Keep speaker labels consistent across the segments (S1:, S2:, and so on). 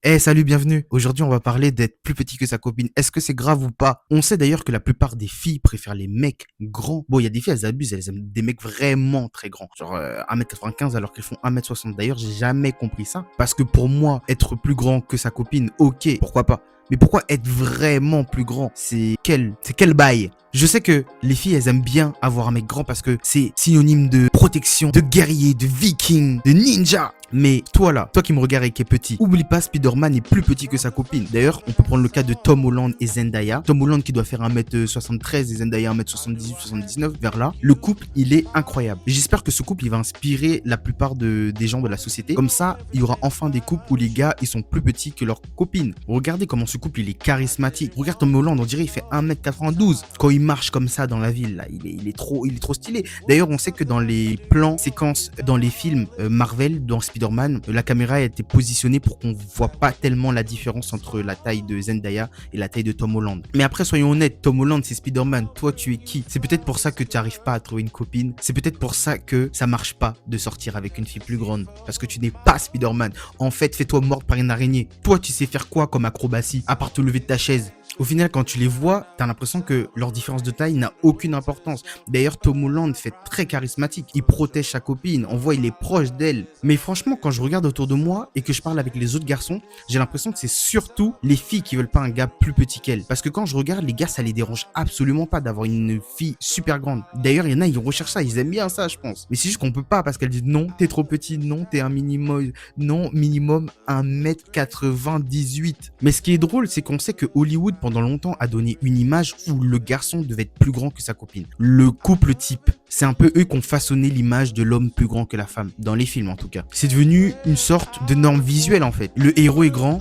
S1: Eh salut, bienvenue. Aujourd'hui, on va parler d'être plus petit que sa copine. Est-ce que c'est grave ou pas? On sait d'ailleurs que la plupart des filles préfèrent les mecs grands. Bon, il y a des filles, elles abusent, elles aiment des mecs vraiment très grands. Genre 1m95 alors qu'elles font 1m60. D'ailleurs, j'ai jamais compris ça. Parce que pour moi, être plus grand que sa copine, ok, pourquoi pas. Mais pourquoi être vraiment plus grand? C'est quel bail? Je sais que les filles, elles aiment bien avoir un mec grand parce que c'est synonyme de protection, de guerrier, de viking, de ninja. Mais toi là, toi qui me regardes et qui est petit, oublie pas, Spider-Man est plus petit que sa copine. D'ailleurs, on peut prendre le cas de Tom Holland et Zendaya. Tom Holland qui doit faire 1m73 et Zendaya 1m78-79 vers là. Le couple, il est incroyable. Et j'espère que ce couple, il va inspirer la plupart des gens de la société. Comme ça, il y aura enfin des couples où les gars, ils sont plus petits que leurs copines. Regardez comment ce couple, il est charismatique. Regarde Tom Holland, on dirait il fait 1m92. Quand il marche comme ça dans la ville, là, il est trop stylé. D'ailleurs, on sait que dans les plans, séquences, dans les films Marvel, dans Spider-Man, la caméra a été positionnée pour qu'on voit pas tellement la différence entre la taille de Zendaya et la taille de Tom Holland. Mais après, soyons honnêtes, Tom Holland, c'est Spider-Man. Toi, tu es qui? C'est peut-être pour ça que tu n'arrives pas à trouver une copine. C'est peut-être pour ça que ça marche pas de sortir avec une fille plus grande. Parce que tu n'es pas Spider-Man. En fait, fais-toi mordre par une araignée. Toi, tu sais faire quoi comme acrobatie, à part te lever de ta chaise? Au final, quand tu les vois, t'as l'impression que leur différence de taille n'a aucune importance. D'ailleurs, Tom Holland fait très charismatique. Il protège sa copine. On voit, il est proche d'elle. Mais franchement, quand je regarde autour de moi et que je parle avec les autres garçons, j'ai l'impression que c'est surtout les filles qui veulent pas un gars plus petit qu'elles. Parce que quand je regarde, les gars, ça les dérange absolument pas d'avoir une fille super grande. D'ailleurs, il y en a, ils recherchent ça. Ils aiment bien ça, je pense. Mais c'est juste qu'on peut pas parce qu'elles disent non, t'es trop petit, non, t'es un minimum, non, minimum 1m98. Mais ce qui est drôle, c'est qu'on sait que Hollywood, pendant longtemps, a donné une image où le garçon devait être plus grand que sa copine. Le couple type. C'est un peu eux qui ont façonné l'image de l'homme plus grand que la femme, dans les films en tout cas. C'est devenu une sorte de norme visuelle en fait. Le héros est grand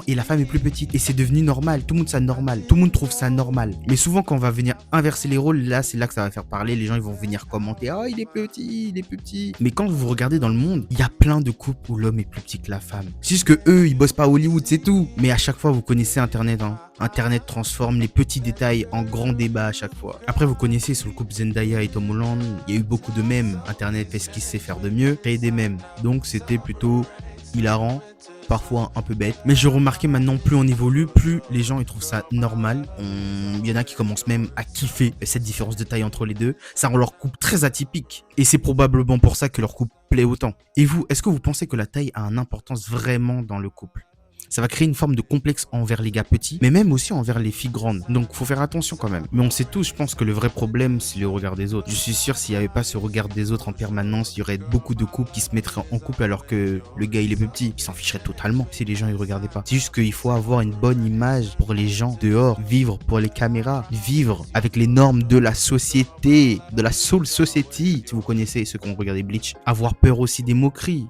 S1: et la femme est plus petite. Et c'est devenu normal, tout le monde ça normal, tout le monde trouve ça normal. Mais souvent quand on va venir inverser les rôles, là c'est là que ça va faire parler, les gens ils vont venir commenter, oh il est petit, il est plus petit. Mais quand vous regardez dans le monde, il y a plein de couples où l'homme est plus petit que la femme. C'est juste que eux ils bossent pas à Hollywood, c'est tout. Mais à chaque fois vous connaissez Internet, hein. Internet transforme les petits détails en grands débats à chaque fois. Après, vous connaissez sur le couple Zendaya et Tom Holland, il y a eu beaucoup de mèmes. Internet fait ce qu'il sait faire de mieux, créer des mèmes. Donc c'était plutôt hilarant, parfois un peu bête. Mais je remarquais maintenant, plus on évolue, plus les gens ils trouvent ça normal. Il y en a qui commencent même à kiffer cette différence de taille entre les deux. Ça rend leur couple très atypique. Et c'est probablement pour ça que leur couple plaît autant. Et vous, est-ce que vous pensez que la taille a une importance vraiment dans le couple? Ça va créer une forme de complexe envers les gars petits, mais même aussi envers les filles grandes. Donc faut faire attention quand même. Mais on sait tous, je pense que le vrai problème, c'est le regard des autres. Je suis sûr, s'il n'y avait pas ce regard des autres en permanence, il y aurait beaucoup de couples qui se mettraient en couple alors que le gars il est plus petit. Il s'en ficherait totalement si les gens ils regardaient pas. C'est juste qu'il faut avoir une bonne image pour les gens dehors, vivre pour les caméras, vivre avec les normes de la société, de la Soul Society, si vous connaissez ceux qui ont regardé Bleach. Avoir peur aussi des moqueries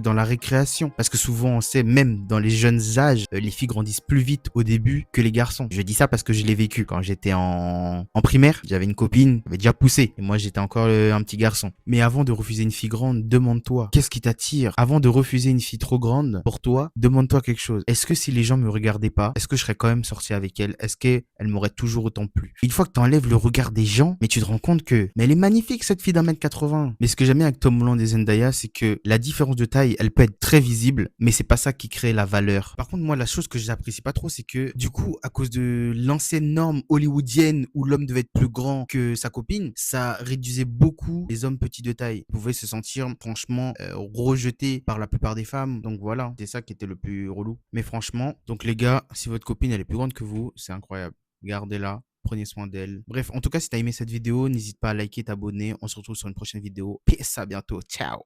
S1: dans la récréation. Parce que souvent on sait, même dans les jeunes âges, les filles grandissent plus vite au début que les garçons. Je dis ça parce que je l'ai vécu quand j'étais en primaire. J'avais une copine qui avait déjà poussé et moi j'étais encore un petit garçon. Mais avant de refuser une fille grande, demande-toi qu'est-ce qui t'attire. Avant de refuser une fille trop grande pour toi, demande-toi quelque chose. Est-ce que si les gens me regardaient pas, est-ce que je serais quand même sorti avec elle? Est-ce qu'elle m'aurait toujours autant plu? Une fois que t'enlèves le regard des gens, mais tu te rends compte que mais elle est magnifique cette fille d'1m80. Mais ce que j'aime bien avec Tom Holland et Zendaya, c'est que la différence de taille, elle peut être très visible, mais c'est pas ça qui crée la valeur. Par contre, moi, la chose que j'apprécie pas trop, c'est que, du coup, à cause de l'ancienne norme hollywoodienne où l'homme devait être plus grand que sa copine, ça réduisait beaucoup les hommes petits de taille. Ils pouvaient se sentir, franchement, rejetés par la plupart des femmes. Donc voilà, c'est ça qui était le plus relou. Mais franchement, donc les gars, si votre copine, elle est plus grande que vous, c'est incroyable. Gardez-la. Prenez soin d'elle. Bref, en tout cas, si t'as aimé cette vidéo, n'hésite pas à liker, t'abonner. On se retrouve sur une prochaine vidéo. Peace, à bientôt. Ciao.